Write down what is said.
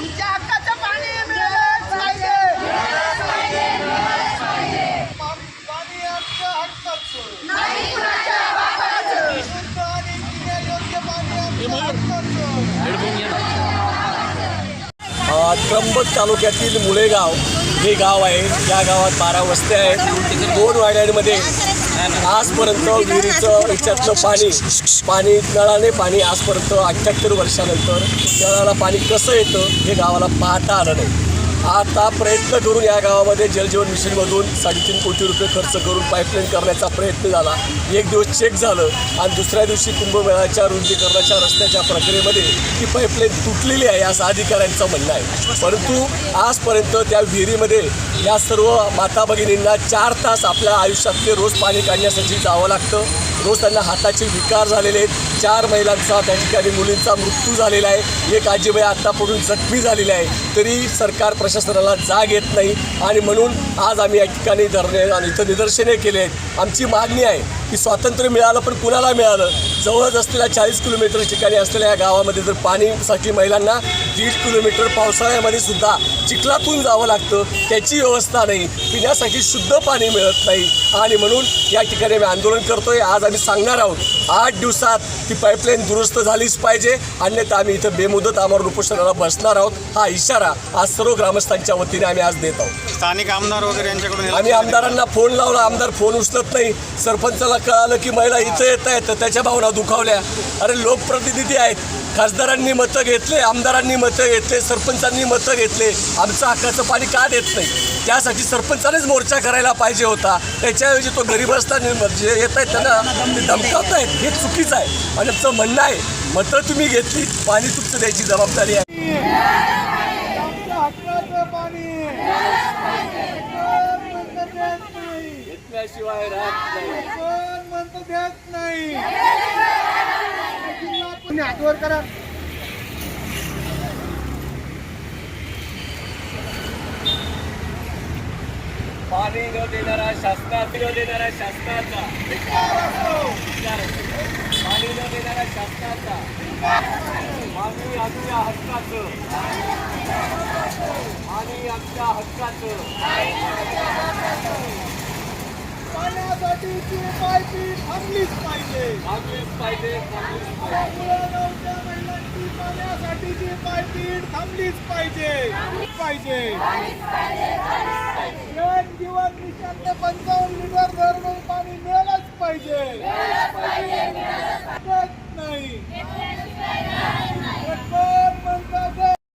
आमच्या हक्काचं पाणी मिळालंच पाहिजे. पाणी आमच्या हक्काचं, नाही कुणाच्या बापाचं. शुद्ध आणि पिण्यायोग्य पाणी आमच्या हक्काचं. त्र्यंबक तालुक्यातील मुळेगाव हे गाव आहे. या गावात 12 वस्त्या आहेत. 2 वाड्यांमध्ये आजपर्यंत विहिरीचं याच्यातलं पाणी नळाने पाणी आजपर्यंत 78 वर्षानंतर नळाला पाणी कसं येतं हे गावाला पाहता आलं नाही. आता प्रयत्न करून या गावामध्ये जलजीवन मिशनमधून 3.5 कोटी रुपये खर्च करून पाईपलाईन करण्याचा प्रयत्न झाला. एक दिवस चेक झालं आणि दुसऱ्या दिवशी कुंभमेळ्याच्या रुंदीकरणाच्या रस्त्याच्या प्रक्रियेमध्ये ती पाईपलाईन तुटलेली आहे असं अधिकाऱ्यांचं म्हणणं आहे. परंतु आजपर्यंत त्या विहिरीमध्ये या सर्व माता भगिनींना 4 तास आपल्या आयुष्यातले रोज पाणी काढण्यासाठी जावं लागतं. रोज त्यांना हाताचे विकार झालेले आहेत. 4 महिलांचा त्या ठिकाणी मुलींचा मृत्यू झालेला आहे. एक आजीबाई आत्तापर्यंत जखमी झालेली आहे. तरी सरकार प्रशासनाला जाग येत नाही आणि म्हणून आज आम्ही या ठिकाणी धरणे आणि इथं निदर्शने केले आहेत. आमची मागणी आहे की स्वातंत्र्य मिळालं पण कुणाला मिळालं. जवळच असलेल्या 40 किलोमीटर ठिकाणी असलेल्या या गावामध्ये जर पाणीसाठी महिलांना 1.5 किलोमीटर पावसाळ्यामध्ये सुद्धा चिखलातून जावं लागतं. त्याची व्यवस्था नाही. पिण्यासाठी शुद्ध पाणी मिळत नाही आणि म्हणून या ठिकाणी आम्ही आंदोलन करतोय. आज आम्ही सांगणार आहोत 8 दिवसात ती पाईपलाईन दुरुस्त झालीच पाहिजे, अन्यथा आम्ही इथं बेमुदत आमरण उपोषणाला बसणार आहोत. हा इशारा आज सर्व ग्रामस्थांच्या वतीने आम्ही आज देत आहोत. स्थानिक आमदार वगैरे यांच्याकडून आम्ही आमदारांना फोन लावला, आमदार फोन उचलत नाही. सरपंचाला कळालं की महिला इथं येत आहेत तर त्याच्या भावना दुखावल्या. अरे लोकप्रतिनिधी आहेत, खासदारांनी मतं घेतले, आमदारांनी मतं घेतले, सरपंचांनी मतं घेतले. आमचं हक्काचं पाणी का देत नाही? त्यासाठी सरपंचानेच मोर्चा करायला पाहिजे होता. त्याच्याऐवजी तो गरीब असताना जे येत आहेत त्यांना धमकावत आहेत, हे चुकीचं आहे. आणि आमचं म्हणणं आहे मतं तुम्ही घेतली, पाणी तुमचं द्यायची जबाबदारी आहे. आमच्या हक्काचं पाणी घेतल्याशिवाय राहत नाही. कोण म्हणतं देत नाही. हातवर करा. पाणी न देणारा शासनाचा पाणी न देणाऱ्या शासनाचा पाणी आमच्या हक्काचं, पाणी आमच्या हक्काचं. पाण्यासाठीची पायपी थांबलीच पाहिजे. मुळगावच्या महिलांची पाण्यासाठीची पायपी थांबलीच पाहिजे. जल जीवन मिशनने 55 लिटर दररोज पाणी मिळालंच पाहिजे. देत नाही.